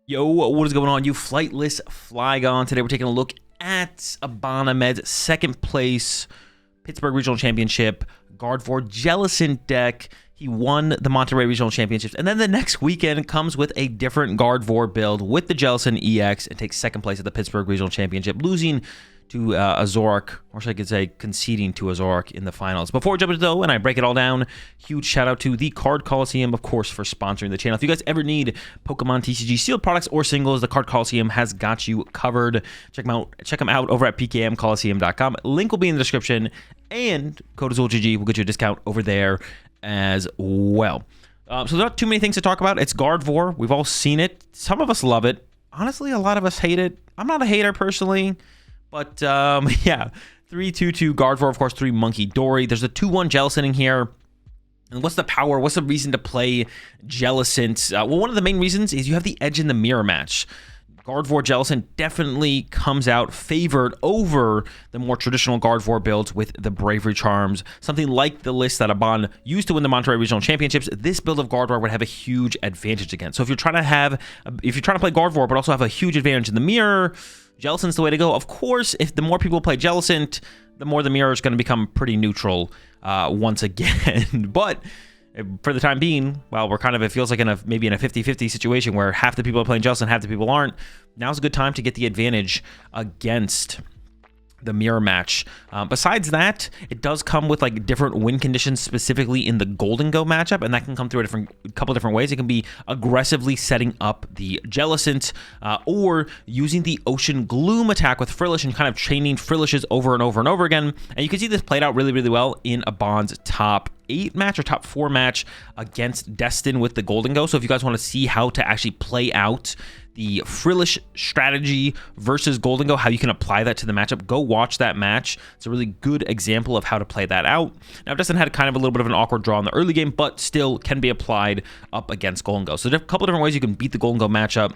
Yo, what is going on, you flightless Flygon? Today we're taking a look at Abanamed's second place Pittsburgh Regional Championship Gardevoir Jellicent deck. He won the Monterey Regional Championships, and then the next weekend comes with a different Gardevoir build with the Jellicent EX and takes second place at the Pittsburgh Regional Championship, losing to Azulgg, or should I could say conceding to Azulgg in the finals. Before we jump into though, and I break it all down, huge shout out to the Card Coliseum, of course, for sponsoring the channel. If you guys ever need Pokemon TCG sealed products or singles, the Card Coliseum has got you covered. Check them out over at pkmcoliseum.com. Link will be in the description, and code AzulGG will get you a discount over there as well. So there's not too many things to talk about. It's Gardevoir. We've all seen it. Some of us love it. Honestly, a lot of us hate it. I'm not a hater personally. But, yeah, 3/2/2 Gardevoir, of course, 3 Monkey Dory. There's a 2/1 Jellicent in here. And what's the power? What's the reason to play Jellicent? Well, one of the main reasons is you have the edge in the mirror match. Gardevoir Jellicent definitely comes out favored over the more traditional Gardevoir builds with the Bravery Charms. Something like the list that Aban used to win the Monterey Regional Championships, this build of Gardevoir would have a huge advantage against. So if you're trying to play Gardevoir but also have a huge advantage in the mirror, Jellicent's the way to go. Of course, if the more people play Jellicent, the more the mirror is going to become pretty neutral once again. But for the time being, well, we're kind of, it feels like maybe in a 50-50 situation where half the people are playing Jellicent, half the people aren't. Now's a good time to get the advantage against the mirror match. Besides that, it does come with like different win conditions, specifically in the Golden Go matchup, and that can come through a couple different ways. It can be aggressively setting up the Jellicent, or using the Ocean Gloom attack with Frillish and kind of chaining Frillishes over and over and over again. And you can see this played out really, really well in Aban's top 8 match or top 4 match against Destin with the Golden Go. So if you guys want to see how to actually play out the Frillish strategy versus Golden Go, how you can apply that to the matchup, go watch that match. It's a really good example of how to play that out. Now, Destin had kind of a little bit of an awkward draw in the early game, but still can be applied up against Golden Go. So there's a couple different ways you can beat the Golden Go matchup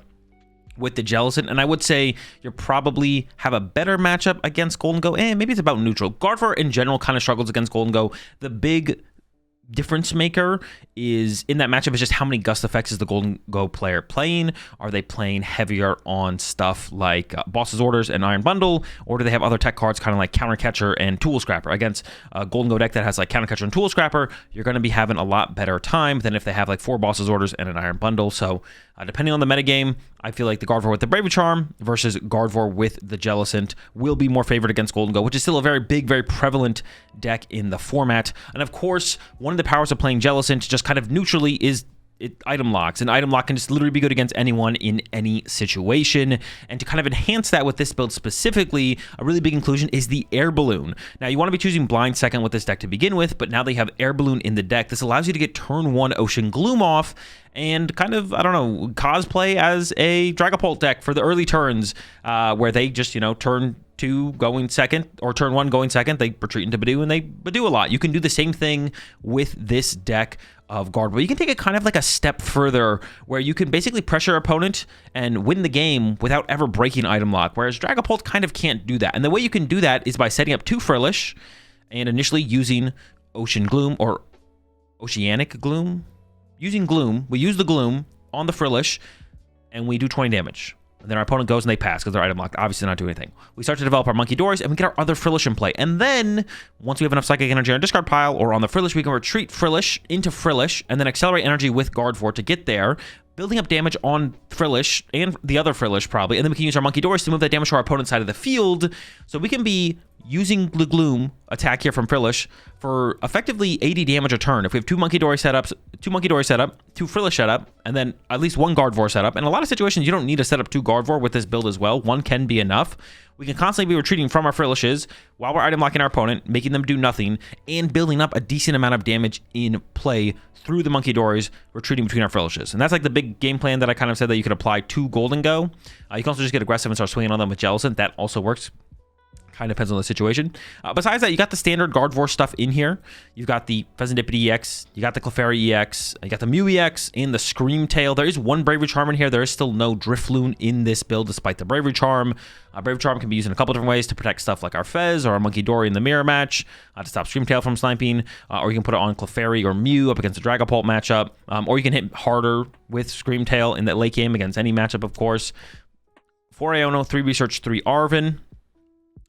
with the Jellicent, and I would say you probably have a better matchup against Golden Go, and maybe it's about neutral. Gardevoir in general kind of struggles against Golden Go. The big difference maker is in that matchup is just how many gust effects is the Golden Go player playing. Are they playing heavier on stuff like Boss's Orders and Iron Bundle, or do they have other tech cards kind of like Counter Catcher and Tool Scrapper? Against a Golden Go deck that has like Counter Catcher and Tool Scrapper, you're going to be having a lot better time than if they have like 4 Boss's Orders and an Iron Bundle. So depending on the metagame, I feel like the Gardevoir with the Bravery Charm versus Gardevoir with the Jellicent will be more favored against Golden Go, which is still a very big, very prevalent deck in the format. And of course, one of the powers of playing Jellicent just kind of neutrally is item locks, and item lock can just literally be good against anyone in any situation. And to kind of enhance that with this build specifically, a really big inclusion is the Air Balloon. Now, you want to be choosing blind second with this deck to begin with, but now they have Air Balloon in the deck. This allows you to get turn 1 Ocean Gloom off and kind of, I don't know, cosplay as a Dragapult deck for the early turns, where they just, turn 2 going second, or turn 1 going second, they retreat into Badoo, and they Badoo a lot. You can do the same thing with this deck of Gardevoir. You can take it kind of like a step further, where you can basically pressure your opponent and win the game without ever breaking item lock, whereas Dragapult kind of can't do that. And the way you can do that is by setting up 2 Frillish and initially using Ocean Gloom or Oceanic Gloom. Using Gloom, we use the Gloom on the Frillish, and we do 20 damage. And then our opponent goes and they pass because they're item locked. Obviously, not doing anything. We start to develop our Monkey Dories, and we get our other Frillish in play. And then, once we have enough Psychic Energy on our discard pile or on the Frillish, we can retreat Frillish into Frillish and then accelerate energy with Gardevoir to get there, building up damage on Frillish and the other Frillish probably. And then we can use our Monkey Dories to move that damage to our opponent's side of the field. So we can be using the Gloom attack here from Frillish for effectively 80 damage a turn. If we have 2 Monkey Dory setups, 2 Monkey Dory setup, 2 Frillish setup, and then at least 1 Gardevoir setup. In a lot of situations, you don't need to set up 2 Gardevoir with this build as well. 1 can be enough. We can constantly be retreating from our Frillishes while we're item locking our opponent, making them do nothing, and building up a decent amount of damage in play through the Monkey Dories, retreating between our Frillishes. And that's like the big game plan that I kind of said that you could apply to Golden Go. You can also just get aggressive and start swinging on them with Jellicent. That also works Kind of depends on the situation. Besides that, you got the standard Gardevoir stuff in here. You've got the Pheasantipede EX, you got the Clefairy EX, you got the Mew EX, and the Screamtail. There is one Bravery Charm in here. There is still no Drifloon in this build, despite the Bravery Charm. Bravery Charm can be used in a couple different ways to protect stuff like our Fez or our Monkey Dory in the mirror match, to stop Screamtail from sniping, or you can put it on Clefairy or Mew up against a Dragapult matchup, or you can hit harder with Screamtail in that late game against any matchup, of course. 4 Iono, 3 Research, 3 Arven.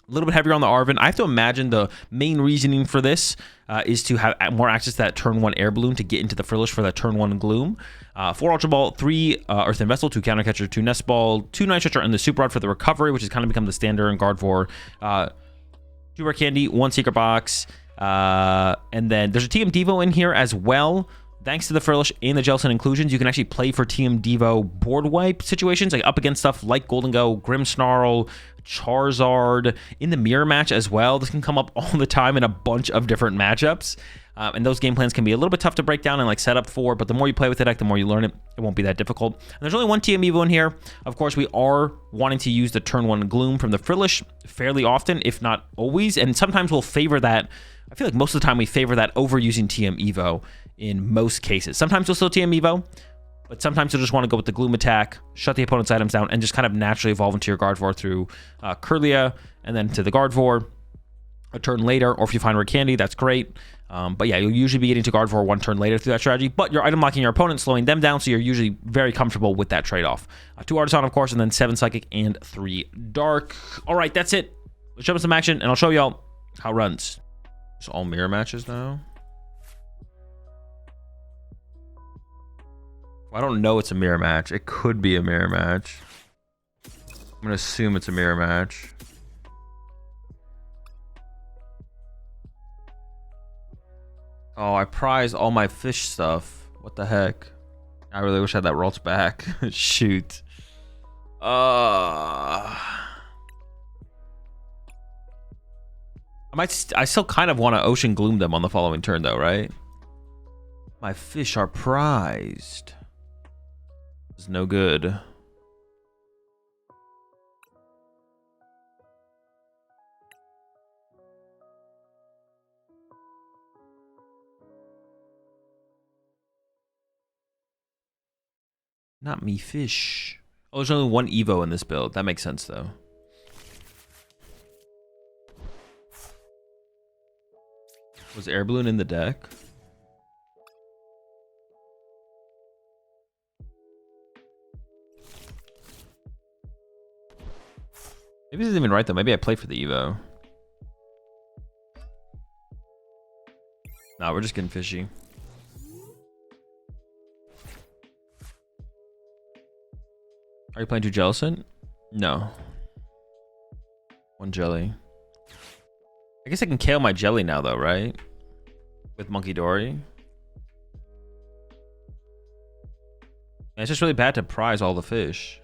A little bit heavier on the Arven. I have to imagine the main reasoning for this is to have more access to that turn 1 Air Balloon to get into the Frillish for that turn 1 Gloom. 4 Ultra Ball, 3 Earthen Vessel, 2 Counter Catcher, 2 Nest Ball, 2 Night Stretcher, and the Super Rod for the recovery, which has kind of become the standard in Gardevoir. 2 Rare Candy, 1 Secret Box, and then there's a TM Devo in here as well. Thanks to the Frillish and the Jellicent inclusions, you can actually play for TM Devo board wipe situations, like up against stuff like Golden Go, Grimmsnarl, Charizard, in the mirror match as well. This can come up all the time in a bunch of different matchups. And those game plans can be a little bit tough to break down and like set up for, but the more you play with the deck, the more you learn it. It won't be that difficult. And there's only one TM Evo in here. Of course, we are wanting to use the turn 1 Gloom from the Frillish fairly often, if not always. And sometimes we'll favor that. I feel like most of the time we favor that over using TM Evo in most cases. Sometimes you'll still TM Evo, but sometimes you'll just want to go with the Gloom attack, shut the opponent's items down, and just kind of naturally evolve into your Gardevoir through Kirlia, and then to the Gardevoir a turn later, or if you find Rare Candy, that's great. But yeah, you'll usually be getting to Gardevoir 1 turn later through that strategy, but you're item locking your opponent, slowing them down, so you're usually very comfortable with that trade-off. 2 Artisan, of course, and then 7 Psychic and 3 Dark. All right, that's it. Let's jump into some action, and I'll show y'all how it runs. It's all mirror matches now. I don't know it's a mirror match. It could be a mirror match. I'm going to assume it's a mirror match. Oh, I prize all my fish stuff. What the heck? I really wish I had that Ralts back. Shoot. I still kind of want to Ocean Gloom them on the following turn, though, right? My fish are prized. It's no good. Not me fish. Oh, there's only one Evo in this build. That makes sense, though. Was Air Balloon in the deck? Maybe this isn't even right, though. Maybe I played for the Evo. Nah, we're just getting fishy. Are you playing 2 Jellicent? No. 1 Jelly. I guess I can KO my Jelly now, though, right? With Monkey Dory. And it's just really bad to prize all the fish.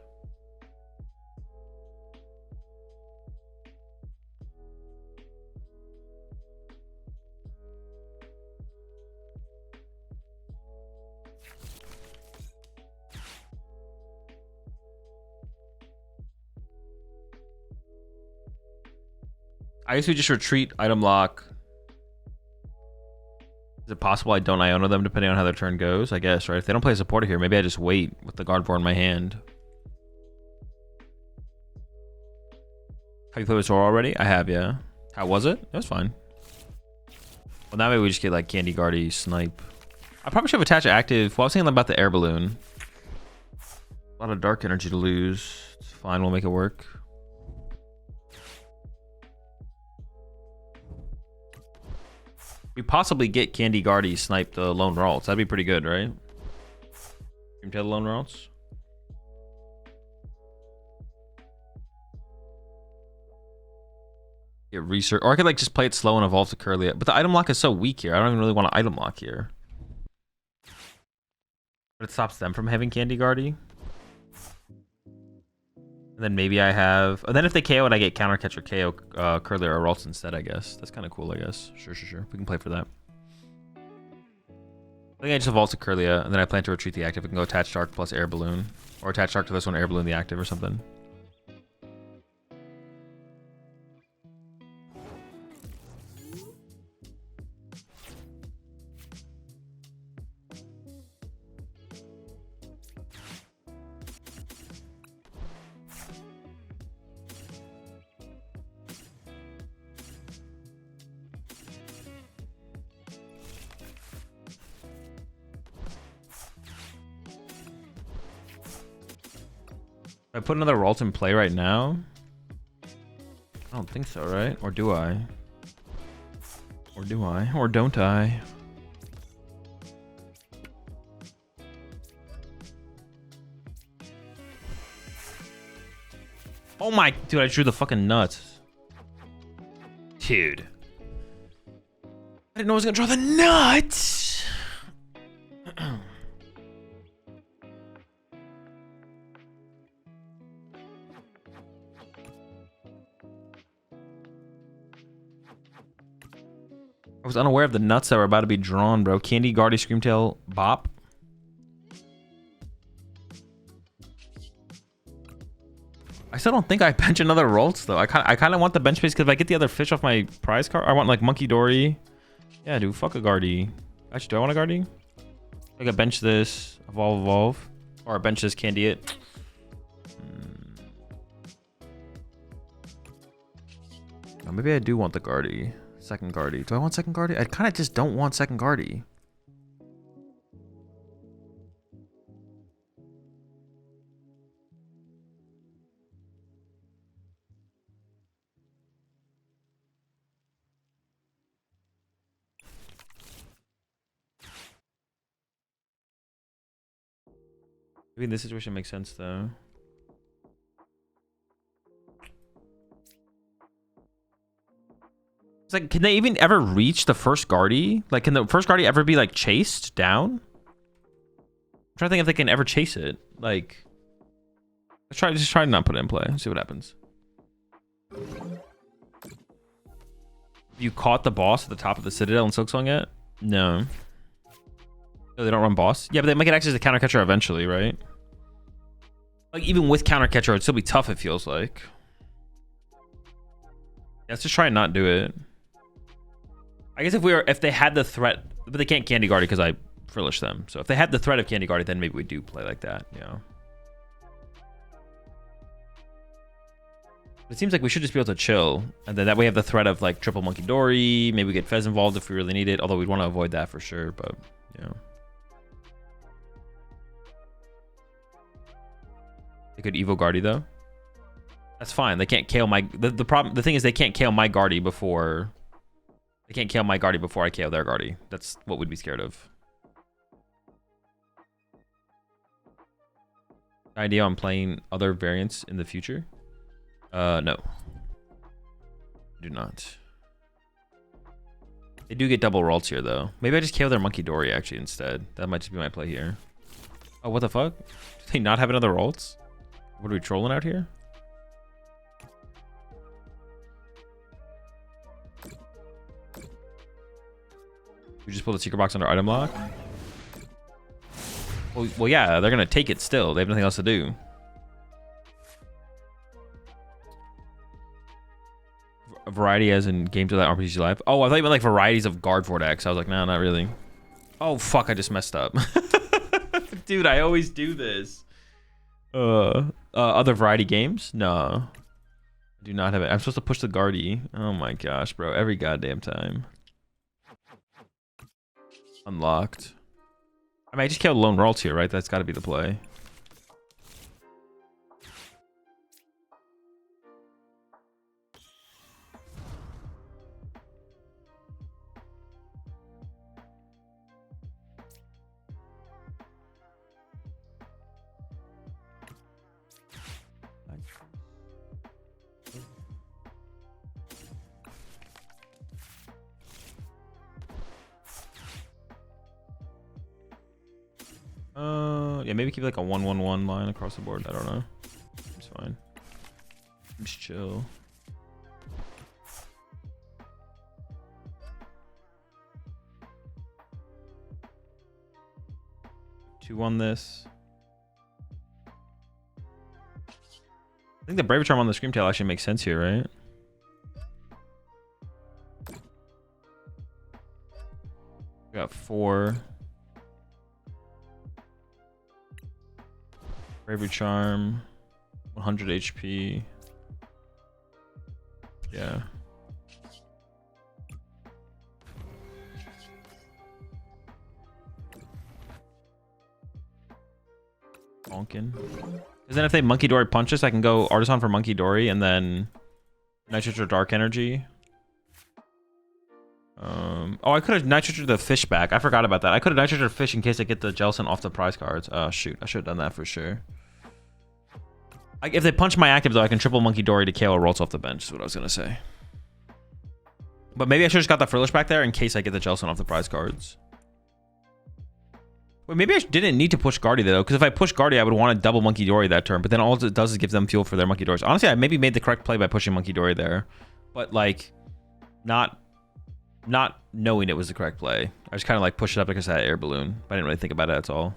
I guess we just retreat, item lock. Is it possible I don't Iono them depending on how their turn goes? I guess, right? If they don't play a supporter here, maybe I just wait with the Gardevoir in my hand. Have you played with Zora already? I have, yeah. How was it? It was fine. Well, now maybe we just get like Candy Guardy, Snipe. I probably should have attached active. Well, I was thinking about the Air Balloon. A lot of dark energy to lose. It's fine, we'll make it work. We possibly get Candy Guardy snipe the Lone Ralts. That'd be pretty good, right? Dream Tail the Lone Ralts. Get research, or I could like just play it slow and evolve to Kirlia. But the item lock is so weak here. I don't even really want to item lock here. But it stops them from having Candy Guardy. And then maybe I have... And then if they KO it, I get Counter Catcher KO Kirlia or Ralts instead, I guess. That's kind of cool, I guess. Sure. We can play for that. I think I just evolve to Kirlia, and then I plan to retreat the active. I can go attach Dark plus Air Balloon. Or attach Dark to this one, Air Balloon the active or something. I put another Ralt in play right now? I don't think so, right? Or do I? Or do I? Or don't I? Oh my, dude, I drew the fucking nuts. Dude. I didn't know I was gonna draw the nuts. I was unaware of the nuts that were about to be drawn, bro. Candy, Guardy, Screamtail, Bop. I still don't think I bench another Rolts though. I kind of want the bench space because if I get the other fish off my prize card, I want like Monkey Dory. Yeah, dude, fuck a Guardy. Actually, do I want a Guardy? I could bench this, evolve, or bench this, Candy it. Oh, maybe I do want the Guardy. Second Guardy. Do I want second Guardy? I kind of just don't want second Guardy. Maybe in this situation makes sense though. It's like, can they even ever reach the first Guardy? Like, can the first Guardy ever be like chased down? I'm trying to think if they can ever chase it. Like, let's just try to not put it in play. See what happens. You caught the boss at the top of the Citadel in Silksong yet? No. No, they don't run boss? Yeah, but they might get access to counter catcher eventually, right? Like, even with counter catcher, it'd still be tough, it feels like. Yeah, let's just try and not do it. I guess if they had the threat, but they can't Candy Guardy because I frillish them. So if they had the threat of Candy Guardy, then maybe we do play like that, you know. It seems like we should just be able to chill, and then that way we have the threat of like triple Monkey Dory. Maybe we get Fez involved if we really need it, although we'd want to avoid that for sure. But you know, they could Evo Guardy though. That's fine. They can't KO my the problem. The thing is they can't KO my Guardy before. They can't KO my Guardy before I KO their Guardy. That's what we'd be scared of. Idea on playing other variants in the future? No. Do not. They do get double Ralts here, though. Maybe I just KO their Monkey Dory, actually, instead. That might just be my play here. Oh, what the fuck? Do they not have another Ralts? What are we trolling out here? We just pulled the secret box under item lock? Well, yeah, they're going to take it still. They have nothing else to do. A variety as in games without RPG Live. Oh, I thought you meant like varieties of Gardevoir decks. I was like, no, not really. Oh, fuck, I just messed up. Dude, I always do this. Other variety games? No. I do not have it. I'm supposed to push the Guardy. Oh my gosh, bro. Every goddamn time. Unlocked. I mean, I just killed Lone Ralts here, right? That's got to be the play. Yeah, maybe keep like a 1-1-1 line across the board. I don't know. It's fine. Just chill. Two on this. I think the Brave Charm on the Screamtail actually makes sense here, right? We got 4. Bravery Charm, 100 HP. Yeah. Bonkin. Because then if they Monkey Dory punch us, I can go Artisan for Monkey Dory and then Nitrate or Dark Energy. Oh, I could have Nitrate the fish back. I forgot about that. I could have Nitrate fish in case I get the Jellicent off the prize cards. Oh, shoot. I should have done that for sure. If they punch my active, though, I can triple Monkey Dory to KO Rolls off the bench, is what I was going to say. But maybe I should have just got the Frillish back there in case I get the Jellicent off the prize cards. Wait, maybe I didn't need to push Guardy, though, because if I push Guardy, I would want to double Monkey Dory that turn. But then all it does is give them fuel for their Monkey Dories. Honestly, I maybe made the correct play by pushing Monkey Dory there. But, like, not knowing it was the correct play. I just kind of, like, pushed it up because I had Air Balloon. But I didn't really think about it at all.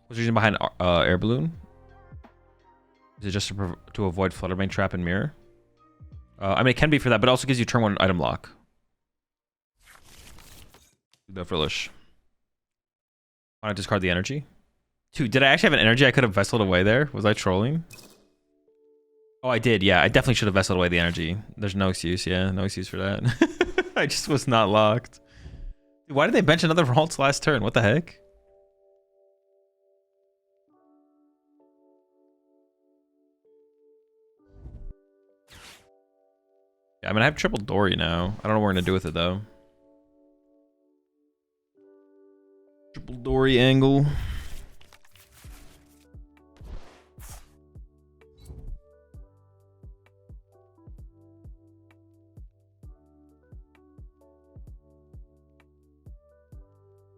What's the reason behind Air Balloon? Is it just to avoid Fluttermane Trap and Mirror? I mean, it can be for that, but it also gives you turn 1 item lock. The Frillish. Why not discard the energy? Dude, did I actually have an energy I could have vesseled away there? Was I trolling? Oh, I did. Yeah, I definitely should have vesseled away the energy. There's no excuse. Yeah, no excuse for that. I just was not locked. Dude, why did they bench another Ralts last turn? What the heck? Yeah, I mean, I have triple Dory now. I don't know what we're going to do with it, though. Triple Dory angle.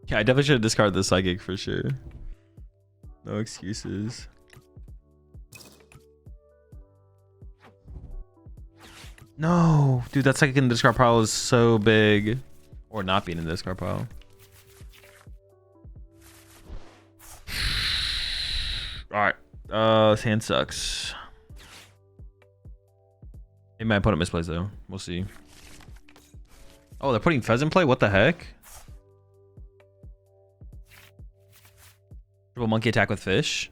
Yeah, I definitely should have discarded the Psychic for sure. No excuses. No, dude, that Psychic in the discard pile is so big. Or not being in the discard pile. Alright. This hand sucks. Maybe my opponent misplays though. We'll see. Oh, they're putting Fez in play? What the heck? Triple Monkey attack with fish.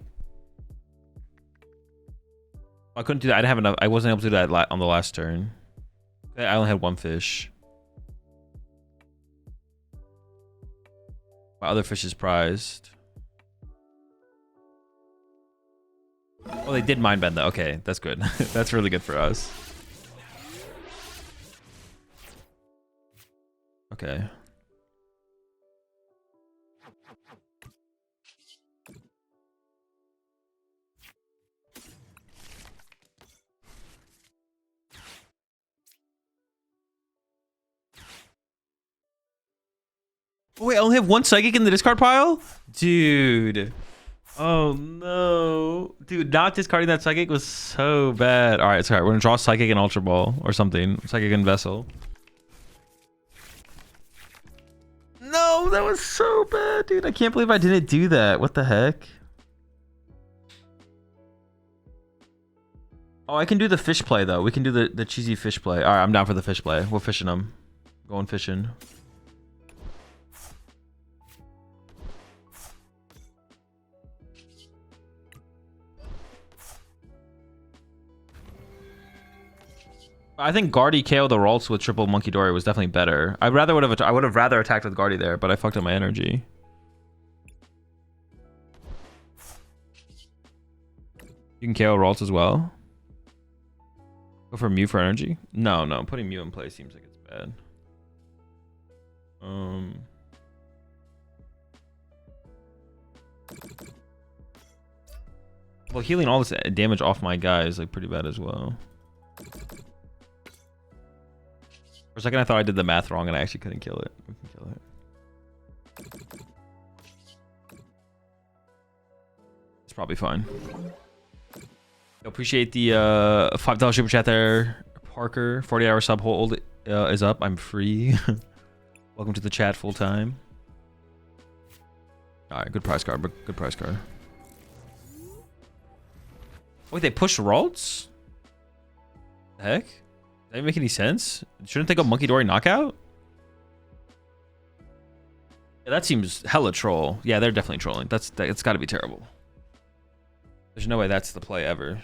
I couldn't do that. I didn't have enough. I wasn't able to do that on the last turn. I only had one fish. My other fish is prized. Oh, they did mind bend though. Okay, that's good. That's really good for us. Okay. Oh, wait, I only have one Psychic in the discard pile? Dude. Oh, no. Dude, not discarding that Psychic was so bad. All right, sorry. We're going to draw Psychic and Ultra Ball or something. Psychic and Vessel. No, that was so bad, dude. I can't believe I didn't do that. What the heck? Oh, I can do the fish play, though. We can do the cheesy fish play. All right, I'm down for the fish play. We're fishing them. Going fishing. I think Guardy KO the Ralts with triple Monkey Dory was definitely better. I would have rather attacked with Guardy there, but I fucked up my energy. You can KO Ralts as well. Go for Mew for energy? No, putting Mew in play seems like it's bad. Well, healing all this damage off my guy is like pretty bad as well. For a second, I thought I did the math wrong and I actually couldn't kill it. We can kill it. It's probably fine. Appreciate the $5 super chat there, Parker. 40-hour sub hold is up. I'm free. Welcome to the chat full time. All right, good prize card. Good prize card. Wait, they pushed Ralts? The heck? Does that make any sense? Shouldn't they go Monkey Dory knockout? Yeah, that seems hella troll. Yeah, they're definitely trolling. It's got to be terrible. There's no way that's the play ever.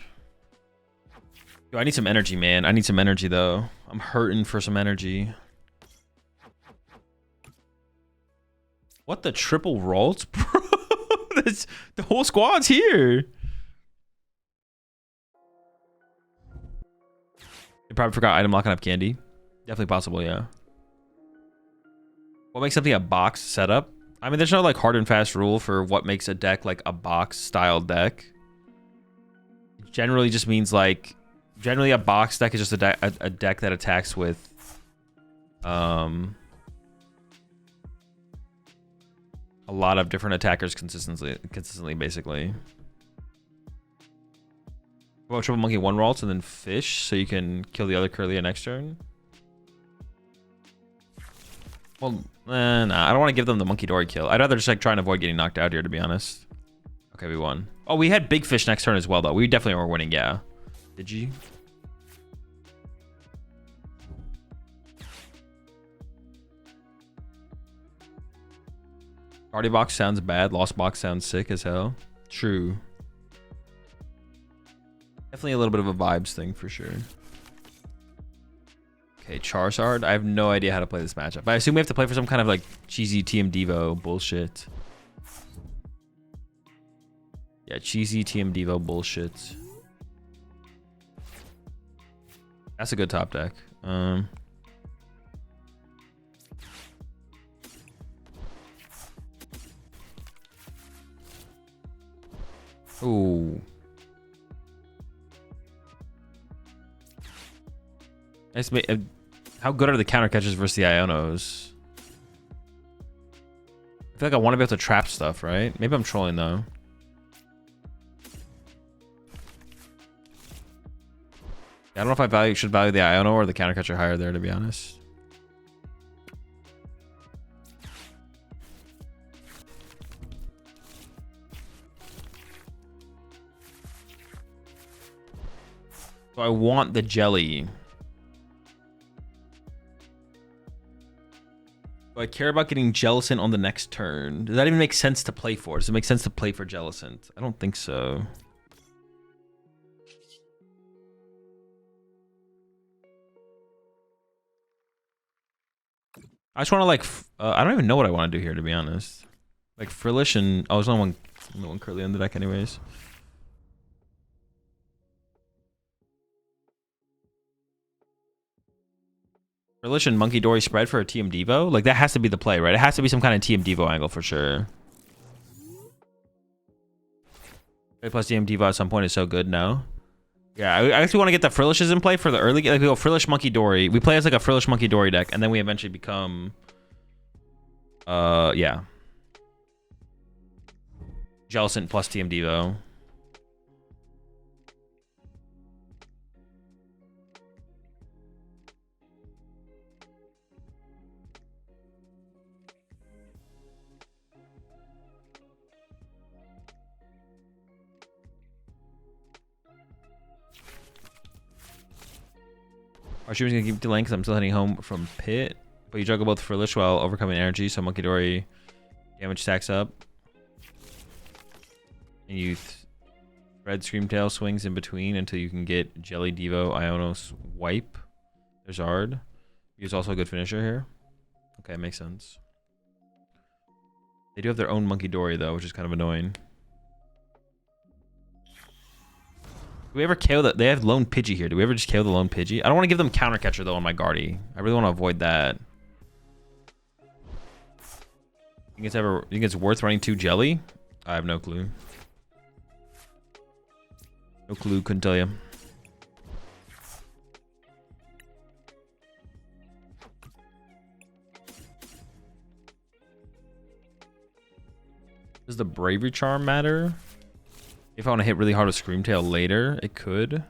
Yo, I need some energy, man. I need some energy, though. I'm hurting for some energy. What the triple rolls, bro? The whole squad's here. They probably forgot item lock and have candy. Definitely possible, yeah. What makes something a box setup? I mean, there's no like hard and fast rule for what makes a deck like a box style deck. It generally just means like, generally a box deck is just a deck that attacks with, a lot of different attackers consistently, basically. Well, triple monkey one rolls and then fish, so you can kill the other Curlia next turn. Well, nah, I don't want to give them the monkey dory kill. I'd rather just like try and avoid getting knocked out here, to be honest. Okay, we won. Oh, we had big fish next turn as well, though. We definitely were winning, yeah. Did you? Party box sounds bad. Lost box sounds sick as hell. True. Definitely a little bit of a vibes thing for sure. Okay, Charizard. I have no idea how to play this matchup. I assume we have to play for some kind of like cheesy TM Devo bullshit. Yeah, cheesy TM Devo bullshit. That's a good top deck. Ooh. How good are the counter catches versus the Ionos? I feel like I want to be able to trap stuff, right? Maybe I'm trolling though. I don't know if I should value the Iono or the counter catcher higher there, to be honest. So I want the jelly. Do I care about getting Jellicent on the next turn? Does that even make sense to play for? Does it make sense to play for Jellicent? I don't think so. I just want to like, I don't even know what I want to do here, to be honest. Like Frillish and, oh, there's only one Curly on the deck anyways. Frillish and Monkey Dory spread for a TM Devo? Like that has to be the play, right? It has to be some kind of TM Devo angle for sure. Plus TM Devo at some point is so good now. Yeah, I actually want to get the Frillishes in play for the early game. Like we go Frillish Monkey Dory. We play as like a Frillish Monkey Dory deck, and then we eventually become yeah. Jellicent plus TM Devo. Our stream's gonna keep delaying because I'm still heading home from pit. But you juggle both Frillish while overcoming energy, so Monkey Dory damage stacks up. And you thread Screamtail swings in between until you can get Jelly Devo Ionos wipe. There's Ard. He's also a good finisher here. Okay, makes sense. They do have their own Monkey Dory though, which is kind of annoying. Do we ever KO that? They have Lone Pidgey here. Do we ever just KO the Lone Pidgey? I don't want to give them Counter Catcher though on my Guardy. I really want to avoid that. Think it's worth running 2 Jelly? I have no clue. No clue, couldn't tell you. Does the Bravery Charm matter? If I want to hit really hard with Screamtail later, it could.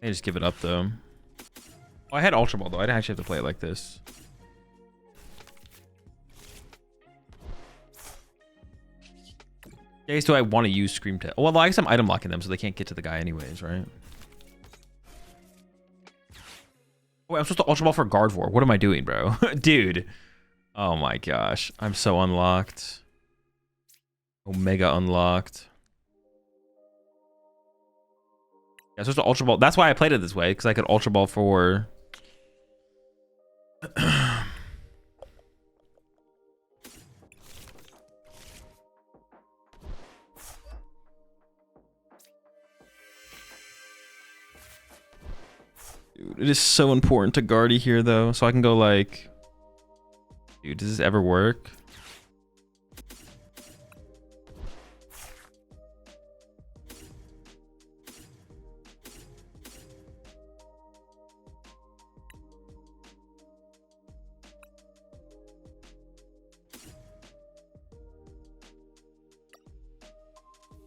I just give it up though. Oh, I had Ultra Ball though. I didn't actually have to play it like this. Guys, do I want to use Screamtail? Well, I guess I'm item locking them so they can't get to the guy anyways, right? Oh, I'm supposed to Ultra Ball for Gardevoir. What am I doing, bro? Dude. Oh my gosh. I'm so unlocked. Omega unlocked. Yeah, I'm supposed to Ultra Ball. That's why I played it this way, because I could Ultra Ball for... Dude, it is so important to Guardy here, though. So I can go like... Dude, does this ever work?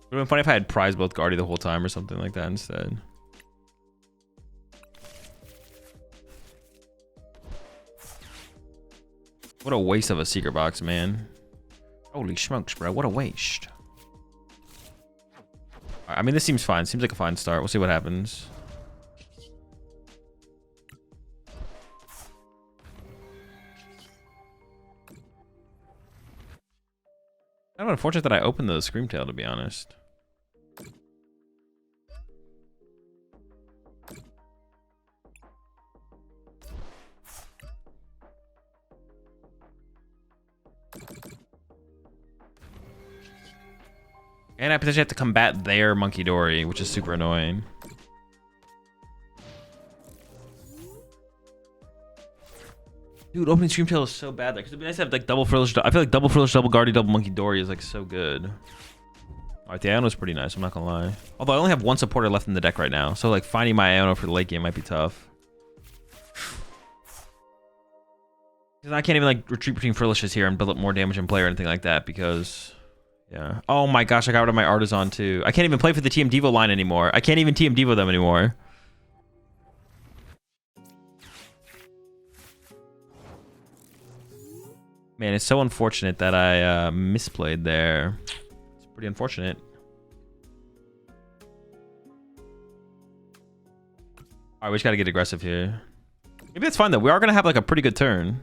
It would have been funny if I had prize both Guardy the whole time or something like that instead. What a waste of a secret box, man. Holy smokes, bro. What a waste. I mean, this seems fine. Seems like a fine start. We'll see what happens. Kind of unfortunate that I opened the Screamtail, to be honest. And I potentially have to combat their Monkey Dory, which is super annoying. Dude, opening Screamtail is so bad. Because it'd be nice to have like double Frillish. I feel like double Frillish, double Guardy, double Monkey Dory is like so good. Alright, the Iono's pretty nice, I'm not gonna lie. Although I only have one supporter left in the deck right now. So like finding my Iono for the late game might be tough. Because I can't even like retreat between Frillishes here and build up more damage in play or anything like that because... Yeah. Oh my gosh, I got rid of my Artisan too. I can't even play for the TM Devo line anymore. I can't even TM Devo them anymore. Man, it's so unfortunate that I misplayed there. It's pretty unfortunate. Alright, we just gotta get aggressive here. Maybe that's fine though. We are gonna have like a pretty good turn.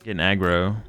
Getting aggro.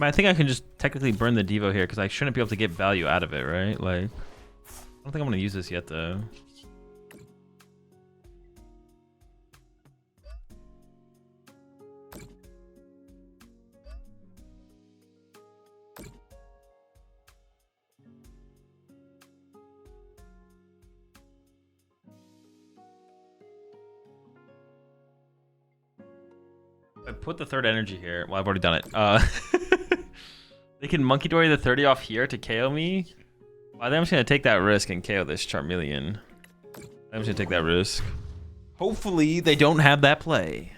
I think I can just technically burn the Devo here because I shouldn't be able to get value out of it, right? Like, I don't think I'm going to use this yet, though. I put the third energy here. Well, I've already done it. They can Monkey Dory the 30 off here to KO me. Well, I think I'm just going to take that risk and KO this Charmeleon. I'm just going to take that risk. Hopefully, they don't have that play.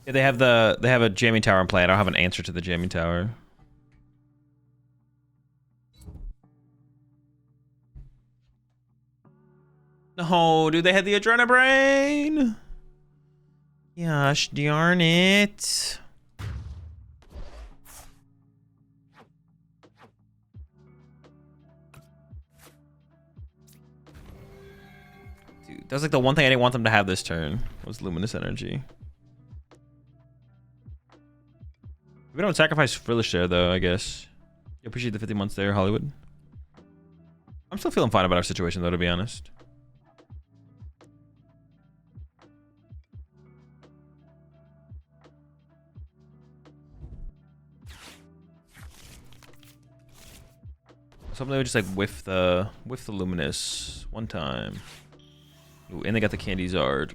Yeah, they have a jamming tower in play. I don't have an answer to the jamming tower. No, dude, they had the Adrenabrain. Gosh darn it. Dude, that's like the one thing I didn't want them to have this turn was Luminous Energy. We don't sacrifice Frillish there though, I guess. I appreciate the 50 months there, Hollywood. I'm still feeling fine about our situation though, to be honest. Something would just like whiff the Luminous one time. Ooh, and they got the Candy Zard.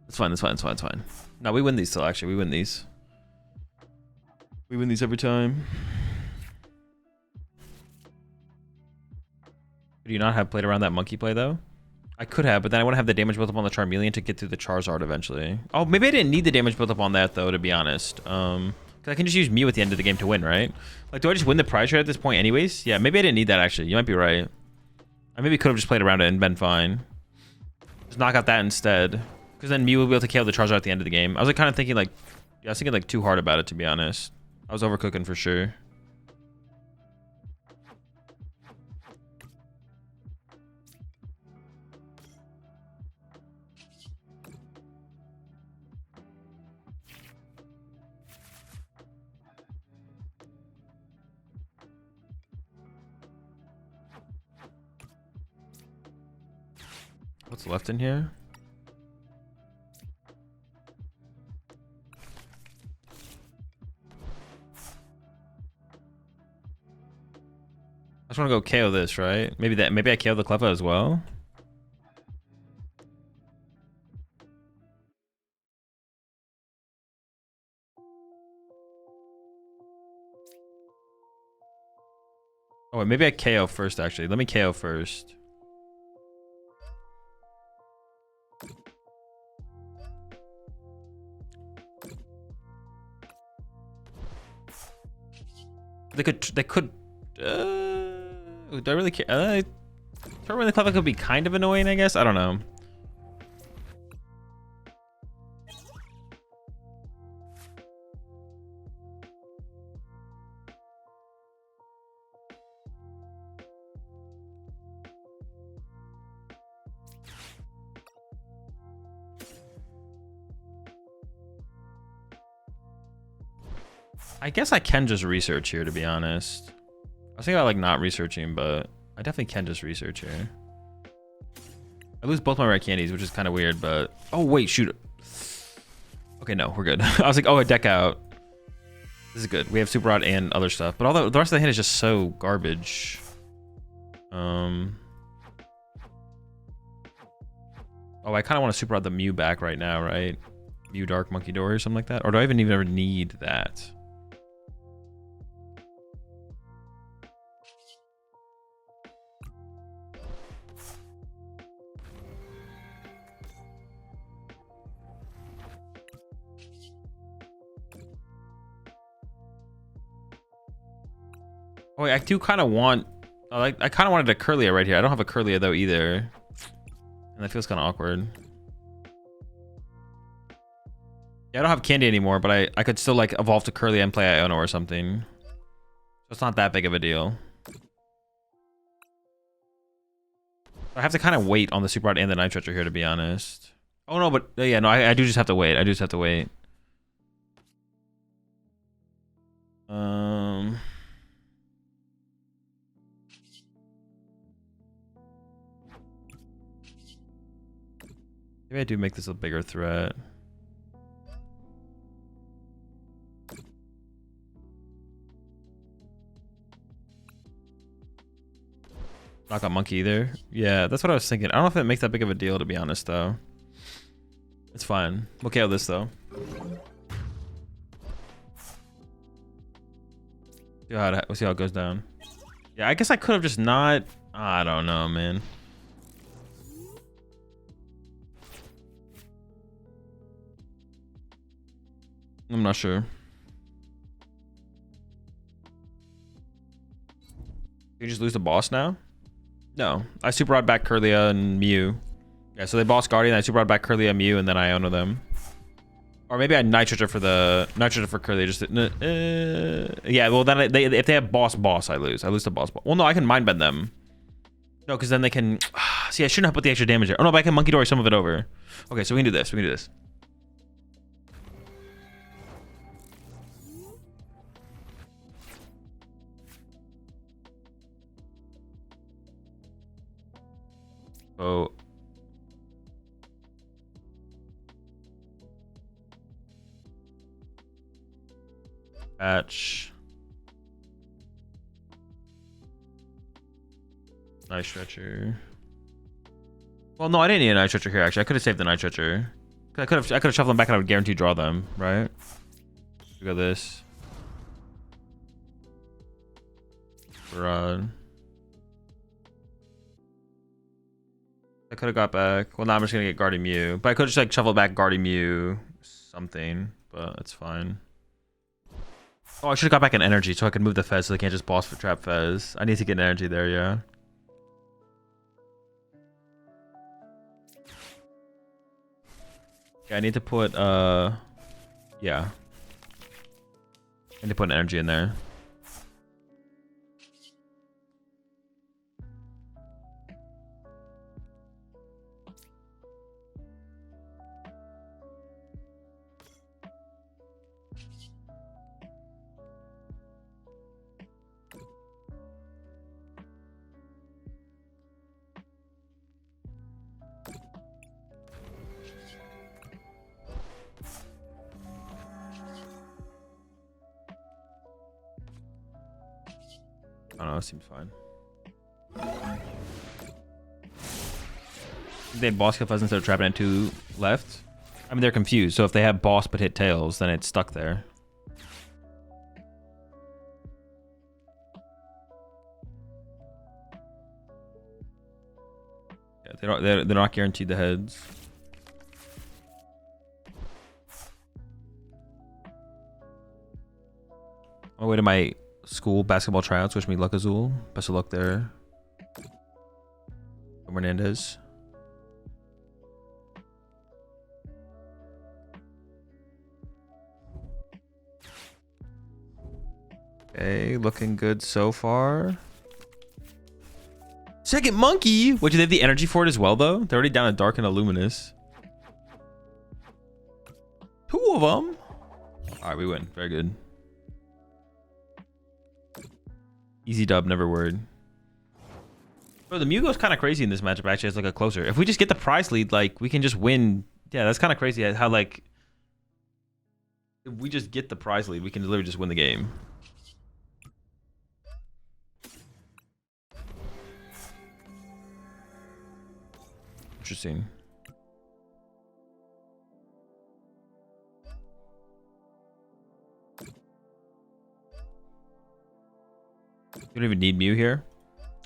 That's fine, that's fine, that's fine, that's fine. No, we win these still, actually. We win these. We win these every time. Could you not have played around that monkey play though? I could have, but then I wouldn't have the damage built up on the Charmeleon to get through the Charizard eventually. Oh, maybe I didn't need the damage built up on that though, to be honest. Because I can just use Mew at the end of the game to win, right? Like, do I just win the prize trade at this point anyways? Yeah, maybe I didn't need that actually. You might be right. I maybe could have just played around it and been fine. Just knock out that instead. Because then Mew will be able to KO the Charizard at the end of the game. I was like kind of thinking like, yeah, I was thinking like too hard about it, to be honest. I was overcooking for sure. What's left in here? I just want to go KO this, right? Maybe I KO the Cleffa as well. Oh wait, maybe I KO first actually. Let me KO first. They could do I really care? Turbo the Cleffa could be kind of annoying, I guess. I don't know. I guess I can just research here, to be honest. I was thinking about like not researching, but I definitely can just research here. I lose both my rare candies, which is kind of weird, but... Oh, wait, shoot. Okay, no, we're good. I was like, oh, a deck out. This is good. We have Super Rod and other stuff, but all the rest of the hand is just so garbage. Oh, I kind of want to Super Rod the Mew back right now, right? Mew Dark Monkey Door or something like that? Or do I even ever need that? Oh, wait, I do kind of want... I kind of wanted a Curlia right here. I don't have a Curlia, though, either. And that feels kind of awkward. Yeah, I don't have Candy anymore, but I could still, like, evolve to Curlia and play Iono or something. So it's not that big of a deal. I have to kind of wait on the Super Rod and the Night Stretcher here, to be honest. Oh, no, but... Yeah, no, I do just have to wait. I do just have to wait. Maybe I do make this a bigger threat. Not got Monkey either. Yeah, that's what I was thinking. I don't know if it makes that big of a deal, to be honest, though. It's fine. We'll KO this, though. We'll see how it goes down. Yeah, I guess I could have just not... I don't know, man. I'm not sure. You just lose the boss now? No. I Super Rod back Curlia and Mew. Yeah, so they boss Guardian, I Super Rod back Curlia, Mew, and then I Iono them. Or maybe I Night Stretcher for the... Night Stretcher for Curlia. Just... yeah, well, then if they have boss, I lose. I lose the boss. Well, no, I can Mind Bend them. No, because then they can... See, I shouldn't have put the extra damage there. Oh, no, but I can Monkey Door some of it over. Okay, so we can do this. We can do this. Oh. Patch. Night Stretcher. Well, no, I didn't need a Night Stretcher here, actually. I could have saved the Night Stretcher. I could have shuffled them back and I would guarantee draw them, right? We got this. Rod. I could have got back. Well, now I'm just gonna get Guardian Mew. But I could just like shuffle back Guardian Mew something, but it's fine. Oh, I should have got back an energy so I could move the Fez so they can't just boss for trap Fez. I need to get an energy there, yeah. Yeah, I need to put yeah. I need to put an energy in there. I don't know, it seems fine. They had boss kill Fez instead of trapping at 2 left. I mean, they're confused. So if they have boss but hit tails, then it's stuck there. Yeah, they're not guaranteed the heads. On my way to my school basketball tryouts. Wish me luck, Azul. Best of luck there. Hernandez. Okay, looking good so far. Second monkey. What, do they have the energy for it as well, though? They're already down to dark and a luminous. 2 of them. All right, we win. Very good. Easy dub, never worried. Bro, the Mew goes kind of crazy in this matchup, actually, as like a closer. If we just get the prize lead, like, we can just win. Yeah, that's kind of crazy how, like, if we just get the prize lead, we can literally just win the game. Interesting. You don't even need Mew here.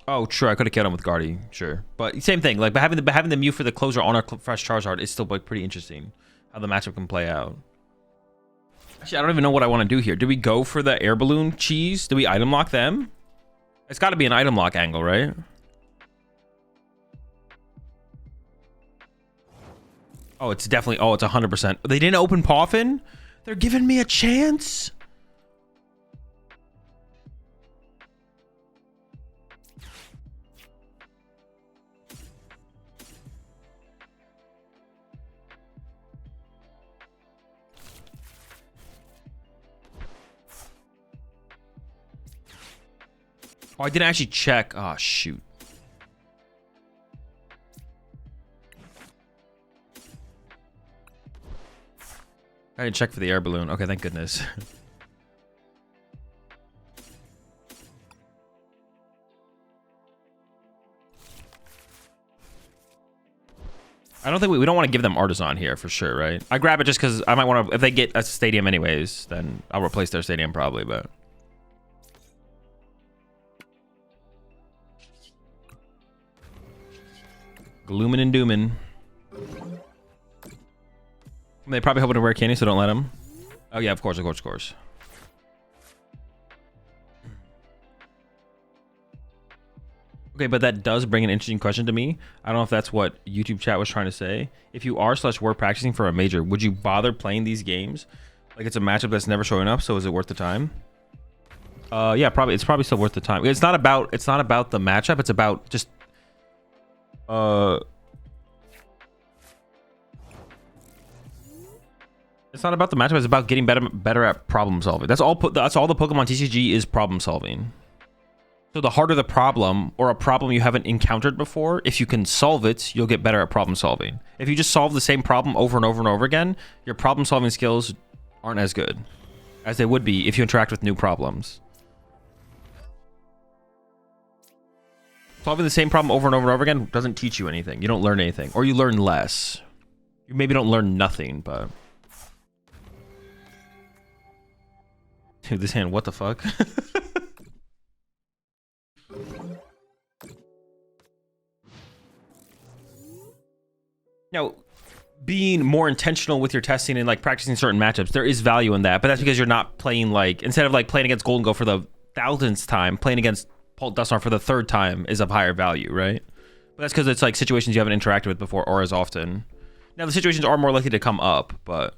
Oh, sure. I could have killed him with Guardy. Sure, but same thing. Like, but having the Mew for the closer on our fresh Charizard is still like pretty interesting. How the matchup can play out. Actually, I don't even know what I want to do here. Do we go for the air balloon cheese? Do we item lock them? It's got to be an item lock angle, right? Oh, it's definitely. Oh, it's 100%. They didn't open Poffin? They're giving me a chance? Oh, I didn't actually check. Oh, shoot. I didn't check for the air balloon. Okay, thank goodness. I don't think we don't want to give them Artisan here for sure, right? I grab it just because I might want to. If they get a stadium anyways, then I'll replace their stadium probably, but. Gloomin' and doomin'. They probably hoping to wear candy, so don't let them. Oh yeah, of course. Okay, but that does bring an interesting question to me. I don't know if that's what YouTube chat was trying to say. If you are / were practicing for a major, would you bother playing these games? Like, it's a matchup that's never showing up, so is it worth the time? Yeah, probably. It's probably still worth the time. It's not about the matchup. It's about just it's not about the matchup. It's about getting better at problem solving. That's all the Pokemon TCG is, problem solving. So the harder the problem, or a problem you haven't encountered before, if you can solve it, you'll get better at problem solving. If you just solve the same problem over and over and over again, your problem solving skills aren't as good as they would be if you interact with new problems. Solving the same problem over and over and over again doesn't teach you anything. You don't learn anything, or you learn less. You maybe don't learn nothing, but... Dude, this hand, what the fuck? Now, being more intentional with your testing and like practicing certain matchups, there is value in that. But that's because you're not playing like, instead of like playing against Golden Go for the 1000th time, playing against Pult Dusknoir for the 3rd time is of higher value, right? But that's because it's like situations you haven't interacted with before or as often. Now the situations are more likely to come up, but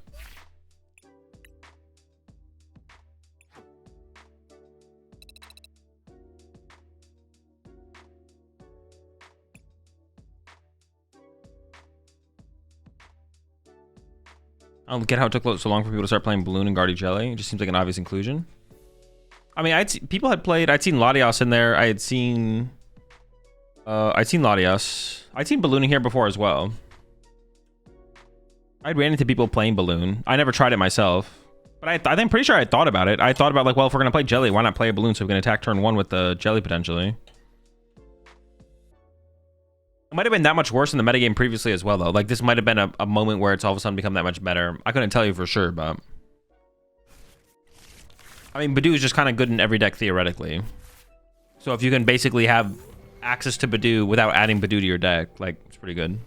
I don't get how it took so long for people to start playing Balloon and Guardy Jelly. It just seems like an obvious inclusion. I mean, people had played. I'd seen Latias in there. I'd seen Latias. I'd seen Balloon in here before as well. I'd ran into people playing Balloon. I never tried it myself, but I'm pretty sure I thought about it. I thought about like, well, if we're gonna play Jelly, why not play a Balloon so we can attack turn 1 with the Jelly potentially. It might have been that much worse in the metagame previously as well, though. Like, this might have been a moment where it's all of a sudden become that much better. I couldn't tell you for sure, but I mean, Badoo is just kind of good in every deck theoretically. So if you can basically have access to Badoo without adding Badoo to your deck, like, it's pretty good.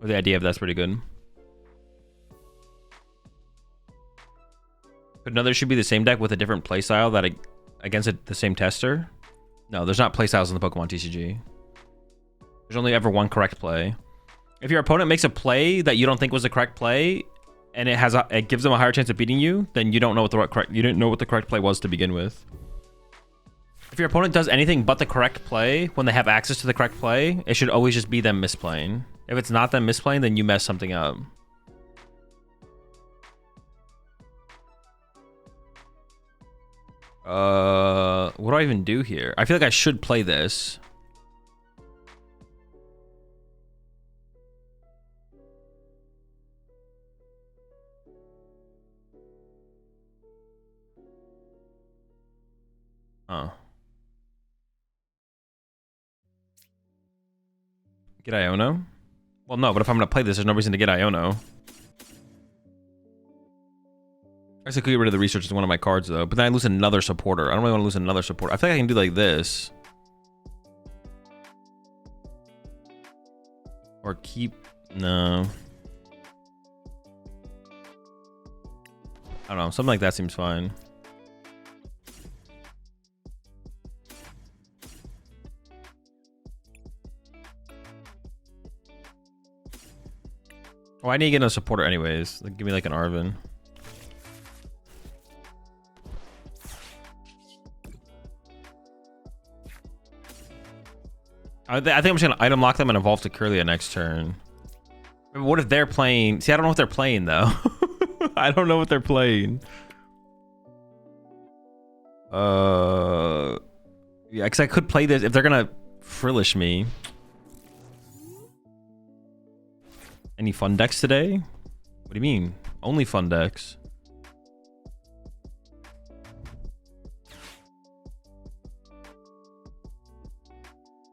Or the idea of that's pretty good. But no, there should be the same deck with a different playstyle that against the same tester. No, there's not playstyles in the Pokemon TCG. There's only ever one correct play. If your opponent makes a play that you don't think was the correct play, and it gives them a higher chance of beating you, then you don't know what you didn't know what the correct play was to begin with. If your opponent does anything but the correct play when they have access to the correct play, it should always just be them misplaying. If it's not them misplaying, then you mess something up. What do I even do here? I feel like I should play this. Oh. Get Iono? Well, no, but if I'm going to play this, there's no reason to get Iono. I could get rid of the research as one of my cards, though. But then I lose another supporter. I don't really want to lose another supporter. I feel like I can do like this. Or keep... No. I don't know. Something like that seems fine. Oh, I need to get a supporter anyways. Like, give me like an Arvin. I think I'm just gonna item lock them and evolve to Curlia next turn. What if they're playing? See, I don't know what they're playing though. I don't know what they're playing. Yeah, because I could play this if they're gonna Frillish me. Any fun decks today? What do you mean? Only fun decks.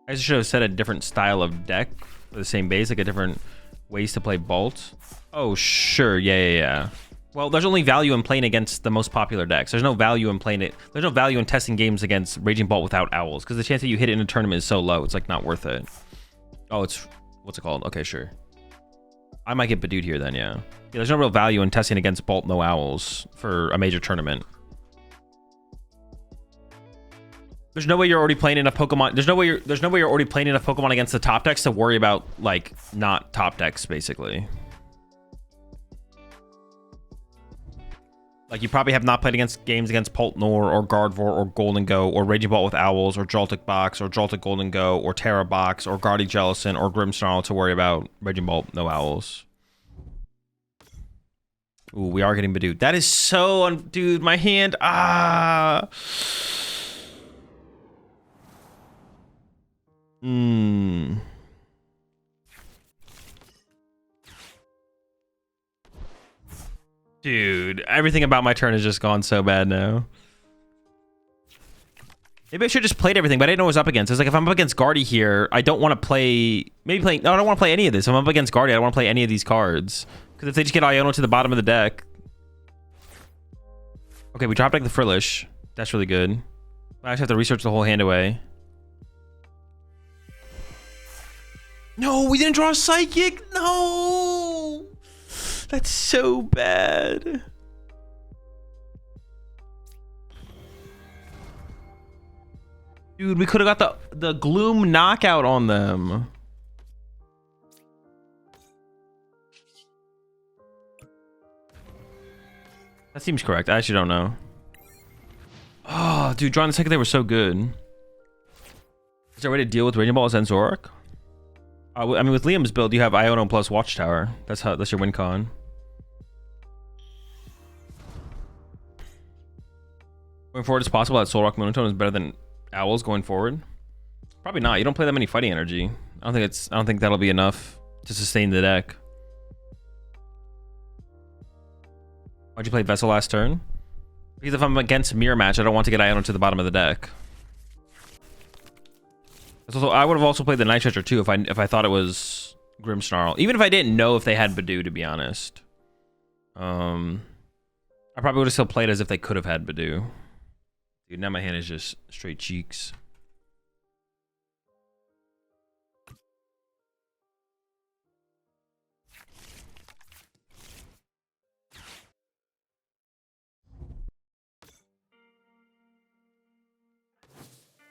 I should have set a different style of deck for the same base, like a different ways to play Bolt. Oh, sure. Yeah. Well, there's only value in playing against the most popular decks. There's no value in playing it. There's no value in testing games against Raging Bolt without Owls, because the chance that you hit it in a tournament is so low. It's like not worth it. Oh, it's... What's it called? Okay, sure. I might get Badooed here then, yeah. There's no real value in testing against Bolt no Owls for a major tournament. There's no way you're already playing enough Pokemon. There's no way you're already playing enough Pokemon against the top decks to worry about like not top decks basically. Like you probably have not played against games against Poltnor or Gardevoir or Golden Go or Raging Bolt with Owls or Joltik Box or Joltik Golden Go or Terra Box or Guardy Jellicent or Grimmsnarl to worry about Raging Bolt no Owls. Ooh, we are getting Badooed. That is so dude, my hand. Dude, everything about my turn has just gone so bad now. Maybe I should have just played everything, but I didn't know what I was up against. It's like if I'm up against Guardy here, I don't want to play... No, I don't want to play any of this. If I'm up against Guardy, I don't want to play any of these cards. Because if they just get Iono to the bottom of the deck... Okay, we dropped like the Frillish. That's really good. I just have to research the whole hand away. No, we didn't draw a Psychic! No! That's so bad. Dude, we could have got the Gloom knockout on them. That seems correct. I actually don't know. Oh, dude, drawing the second they were so good. Is there a way to deal with Raging Balls and Zoroark? I mean, with Liam's build, you have Iono plus Watchtower. That's your win con. Going forward, it's possible that Zoroark Monotone is better than Owls going forward. Probably not. You don't play that many fighting energy. I don't think that'll be enough to sustain the deck. Why'd you play Vessel last turn? Because if I'm against Mirror Match, I don't want to get Iono to the bottom of the deck. So I would have also played the Night Stretcher too if I thought it was Grimmsnarl. Even if I didn't know if they had Badoo, to be honest. I probably would have still played as if they could have had Badoo. Dude, now my hand is just straight cheeks.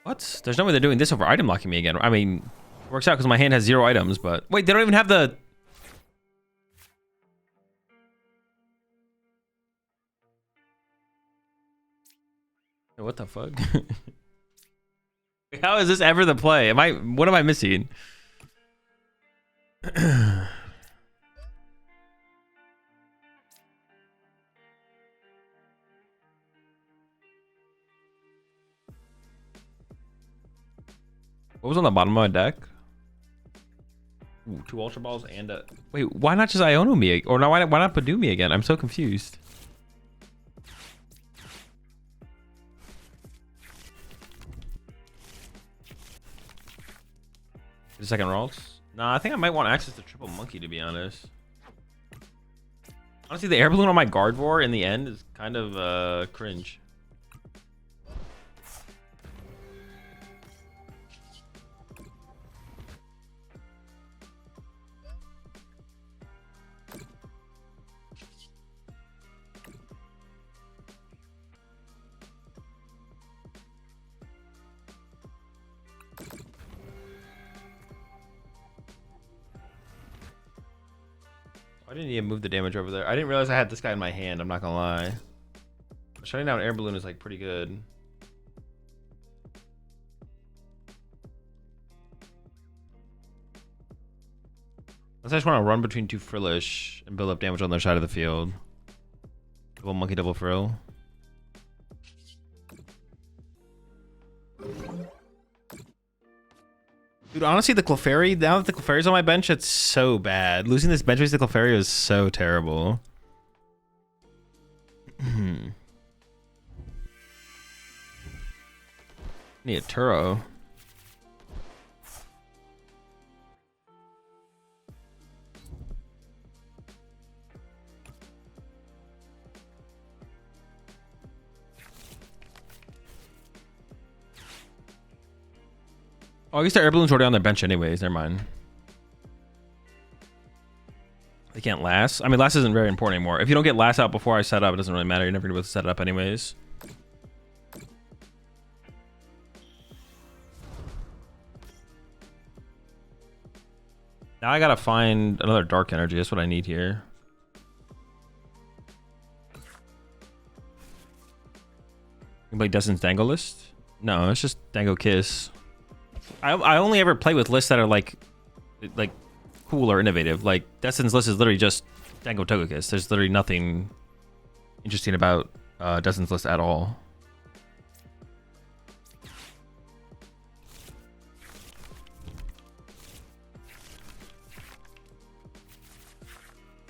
What? There's no way they're doing this over item locking me again. I mean, it works out because my hand has 0 items, but... Wait, they don't even have the... What the fuck? How is this ever the play? What am I missing? What was on the bottom of my deck? Ooh, 2 Ultra Balls and a... Wait, why not just Iono me? Or no, why not Badoo me again? I'm so confused. The second rolls? Nah, I think I might want access to Triple Monkey, to be honest. Honestly, the air balloon on my Gardevoir in the end is kind of cringe. I didn't even move the damage over there. I didn't realize I had this guy in my hand, I'm not gonna lie. Shutting down air balloon is like pretty good. Unless I just want to run between 2 Frillish and build up damage on their side of the field. Double Monkey, double Frill. Dude, honestly, the Clefairy, now that the Clefairy's on my bench, it's so bad. Losing this bench race to Clefairy is so terrible. Need a Turo. Oh, I guess the air balloon's already on their bench anyways. Never mind. They can't last. I mean, last isn't very important anymore. If you don't get last out before I set up, it doesn't really matter. You're never gonna be able to set it up anyways. Now I gotta find another dark energy. That's what I need here. You can play Destin's Dango list? No, it's just Dango Kiss. I only ever play with lists that are like cool or innovative. Like Destin's list is literally just Dango Togekiss. There's literally nothing interesting about Destin's list at all.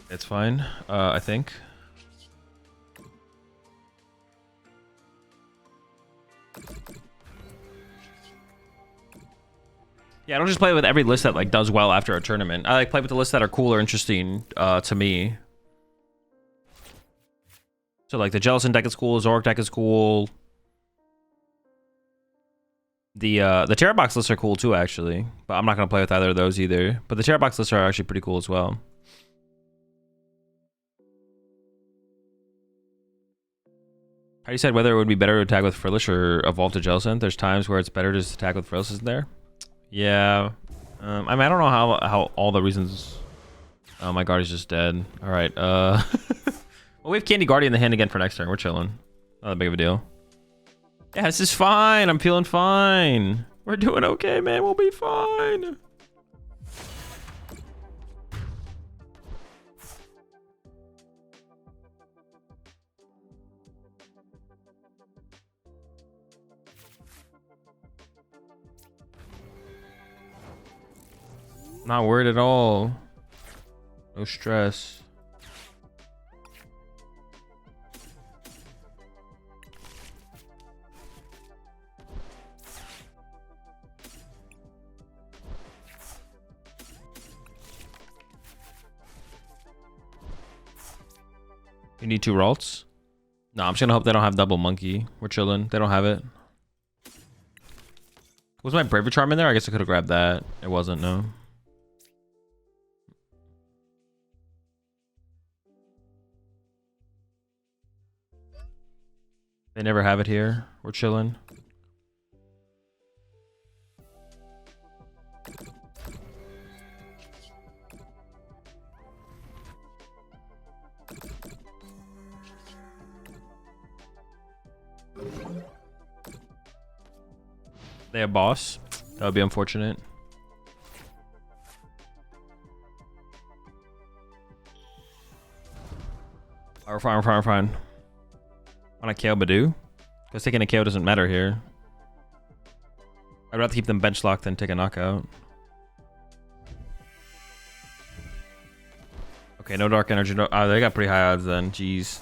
It's fine, I think. Yeah, I don't just play with every list that like does well after a tournament. I like play with the lists that are cool or interesting to me. So like the Jellicent deck is cool, Zoroark deck is cool. The Terra Box lists are cool too, actually. But I'm not gonna play with either of those either. But the Terra Box lists are actually pretty cool as well. How do you decide whether it would be better to attack with Frillish or evolve to Jellicent? There's times where it's better to just attack with Frillish, isn't there? Yeah. I mean, I don't know how all the reasons... Oh, my guard is just dead. All right. Well, we have Candy Guardian in the hand again for next turn. We're chilling. Not that big of a deal. Yeah, this is fine. I'm feeling fine. We're doing okay, man. We'll be fine. Not worried at all. No stress. You need 2 Ralts? No, I'm just gonna hope they don't have double monkey. We're chilling. They don't have it. Was my Bravery Charm in there? I guess I could have grabbed that. It wasn't, no. They never have it here. We're chilling. They have boss. That would be unfortunate. We're fine, we're fine, we're fine. Want to KO Badoo? Because taking a KO doesn't matter here. I'd rather keep them bench locked than take a knockout. Okay, no dark energy. No, oh, they got pretty high odds then. Jeez.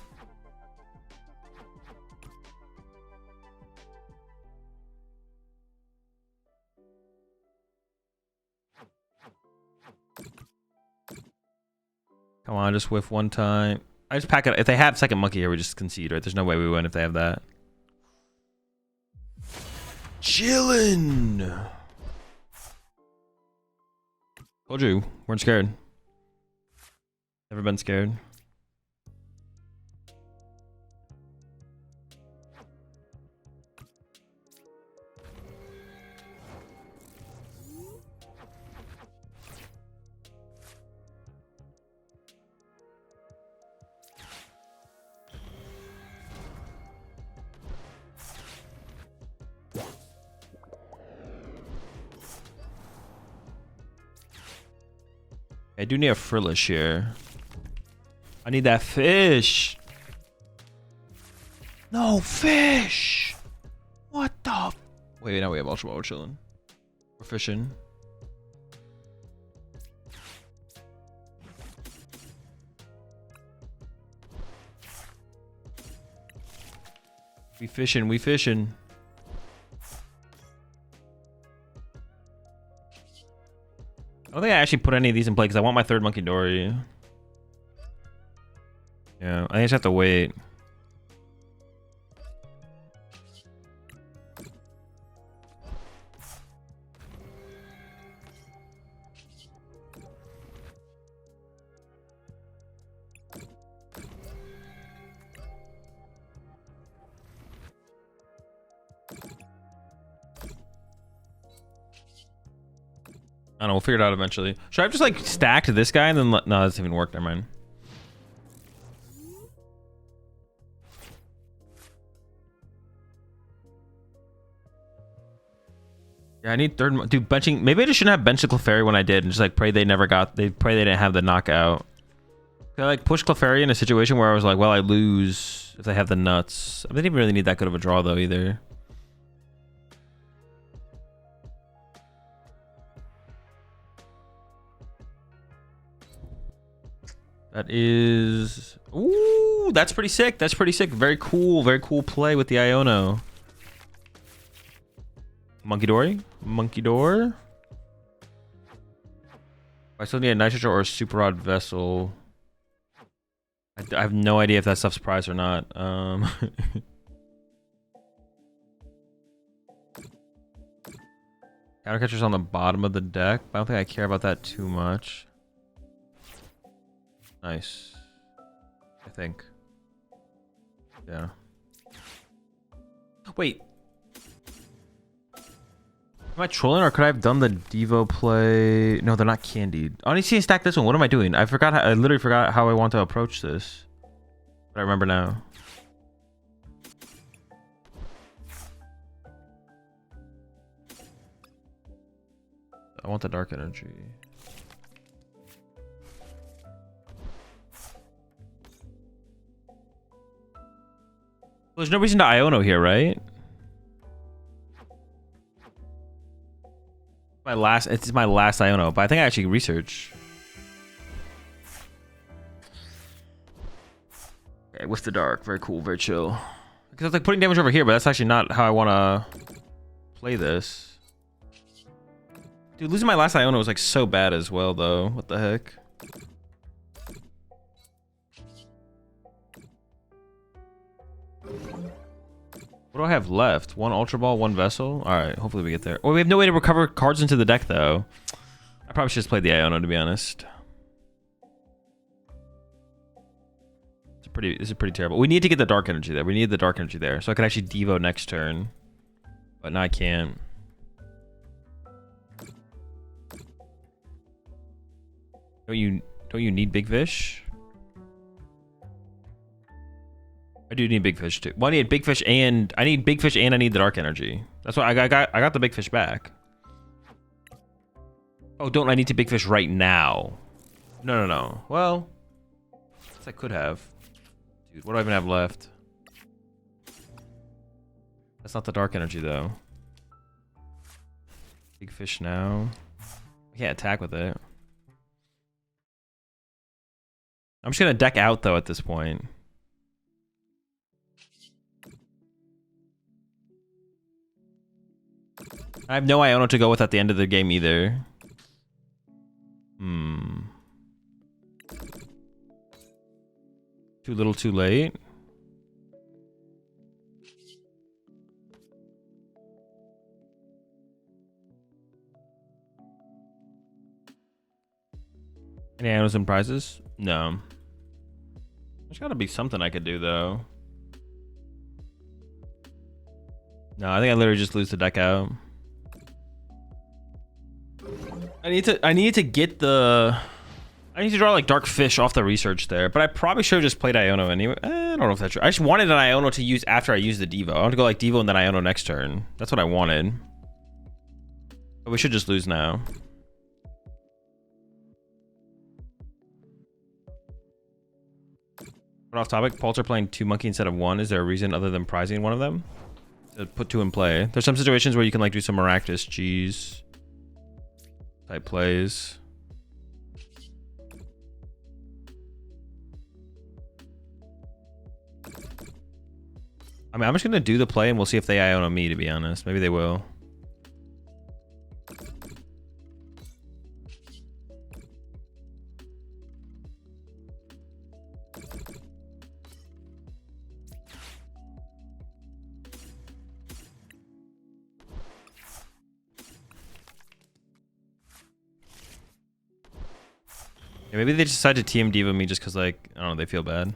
Come on, just whiff one time. I just pack it. If they have second monkey here, we just concede, right? There's no way we win if they have that. Chillin'. Told you, weren't scared. Never been scared. I do need a Frillish here. I need that fish. No fish. What the? Wait, now we have Ultra Ball. We're chilling. We're fishing. We fishing. We fishing. I don't think I actually put any of these in play because I want my third Monkey Dory. Yeah, I just have to wait. I don't know, we'll figure it out eventually. Should I have just like stacked this guy and then no, that doesn't even work. Never mind. Yeah, I need third. Dude, benching. Maybe I just shouldn't have benched the Clefairy when I did and just like pray they never got. They pray they didn't have the knockout. I like push Clefairy in a situation where I was like, well, I lose if they have the nuts. I didn't even really need that good of a draw though either. That is... Ooh, that's pretty sick. That's pretty sick. Very cool play with the Iono. Monkey Dory? Monkey Door? I still need a Nitro or a Super Rod Vessel. I have no idea if that stuff's prize or not. Countercatcher's on the bottom of the deck. I don't think I care about that too much. Nice. I think. Yeah. Wait. Am I trolling or could I have done the Devo play? No, they're not candied. Oh, I need to see and stack this one. What am I doing? I forgot. I literally forgot how I want to approach this. But I remember now. I want the dark energy. Well, there's no reason to Iono here, right? It's my last Iono, but I think I actually research. Okay, with the dark, very cool, very chill. Because I was like putting damage over here, but that's actually not how I want to play this. Dude, losing my last Iono was like so bad as well, though. What the heck? What do I have left? One Ultra Ball, one Vessel? Alright, hopefully we get there. Oh, we have no way to recover cards into the deck, though. I probably should just play the Iono, to be honest. This is pretty terrible. We need to get the Dark Energy there. We need the Dark Energy there. So I can actually Devo next turn. But now I can't. Don't you need Big Fish? I do need Big Fish too. Well, I need Big Fish and I need the Dark Energy. That's why I got the Big Fish back. Oh, don't I need to Big Fish right now? No. Well, I could have. Dude, what do I even have left? That's not the Dark Energy though. Big Fish now. I can't attack with it. I'm just gonna deck out though at this point. I have no Iono to go with at the end of the game either. Too little, too late. Any Ionos and prizes? No. There's gotta be something I could do though. No, I think I literally just lose the deck out. I need to draw like Dark Fish off the research there, but I probably should have just played Iono anyway. I don't know if that's true. I just wanted an Iono to use after I use the Devo. I want to go like Devo and then Iono next turn. That's what I wanted. But we should just lose now. But off topic, Pulse are playing 2 monkey instead of 1. Is there a reason other than prizing one of them? To put 2 in play. There's some situations where you can like do some miraculous G's type plays. I mean, I'm just gonna do the play and we'll see if they Iono me, to be honest. Maybe they will. Yeah, maybe they decide to TM Diva me just because, like, I don't know, they feel bad.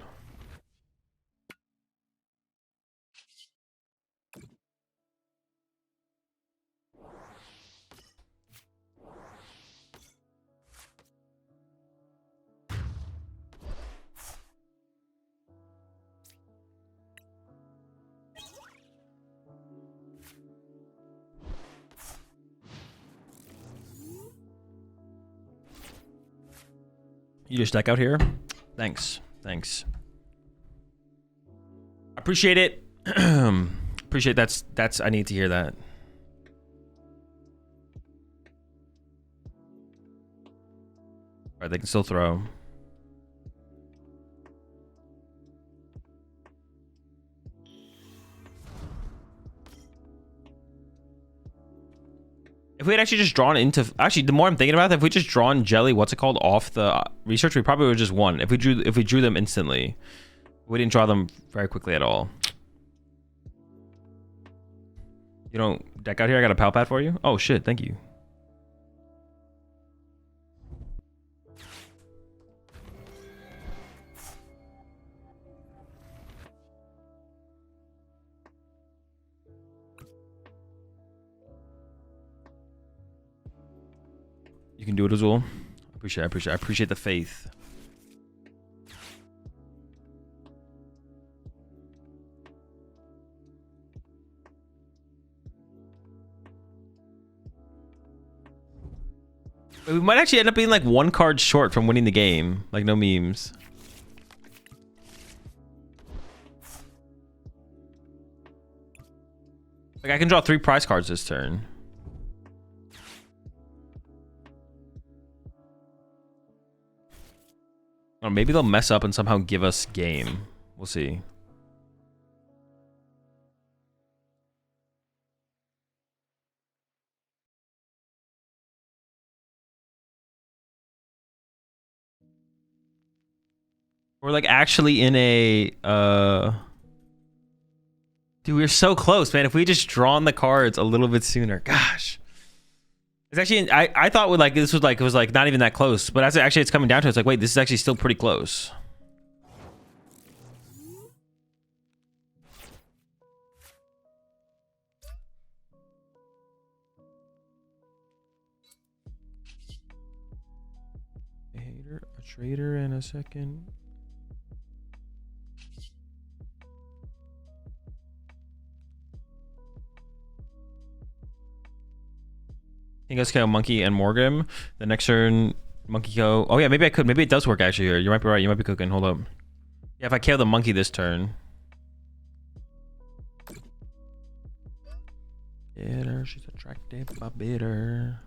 You just deck out here? Thanks. Thanks. Appreciate it. Appreciate that's I need to hear that. Alright, they can still throw. If we had actually just drawn into... Actually, the more I'm thinking about it, if we just drawn Jelly, what's it called, off the research, we probably would have just won. If we drew them instantly. We didn't draw them very quickly at all. You don't deck out here? I got a pal pad for you? Oh, shit. Thank you. You can do it, Azul. I appreciate the faith. We might actually end up being like 1 card short from winning the game. Like, no memes. Like, I can draw 3 prize cards this turn. Or maybe they'll mess up and somehow give us game. We'll see. We're like actually in a dude, we're so close, man. If we just drawn the cards a little bit sooner, gosh. It's actually I thought with like this was like it was like not even that close, but as actually it's coming down to it, it's like wait, this is actually still pretty close. A hater, a traitor, and a second. I think let's go Monkey and Morgan. The next turn, Monkey go. Oh yeah, maybe I could. Maybe it does work actually here. You might be right. You might be cooking. Hold up. Yeah, if I kill the monkey this turn. Bitter, she's attracted by bitter.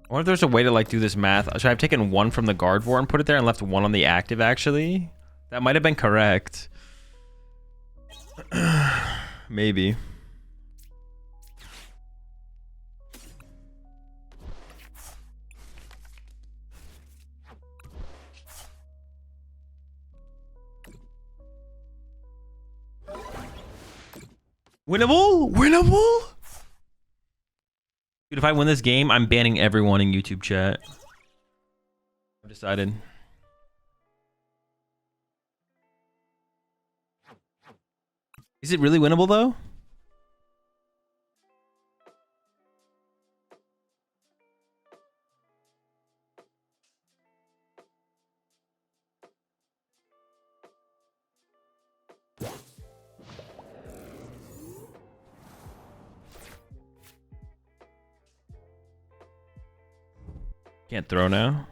I wonder if there's a way to like do this math. Should I have taken 1 from the Gardevoir and put it there and left 1 on the active actually? That might have been correct. Maybe. Winnable? Winnable? Dude, if I win this game, I'm banning everyone in YouTube chat. I've decided. Is it really winnable though? Can't throw now.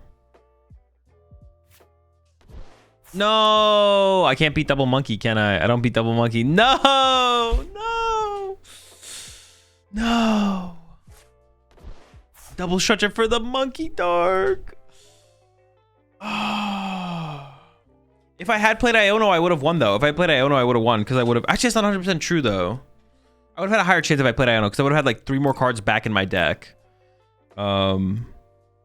No, I can't beat double monkey, can I? I don't beat double monkey. No, no, no. Double structure for the monkey dark. Oh. If I had played Iono, I would have won though. If I played Iono, I would have won because I would have. Actually, it's not 100% true though. I would have had a higher chance if I played Iono because I would have had like 3 more cards back in my deck.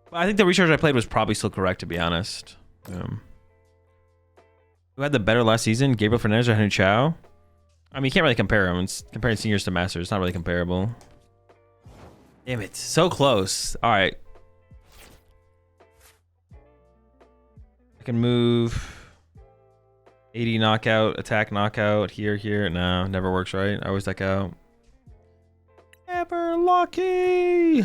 I think the research I played was probably still correct, to be honest. Who had the better last season? Gabriel Fernandez or Henry Chow? I mean, you can't really compare them. It's comparing seniors to masters. It's not really comparable. Damn it. So close. All right. I can move 80 knockout, attack knockout, here. No, never works, right? I always deck out. Ever lucky.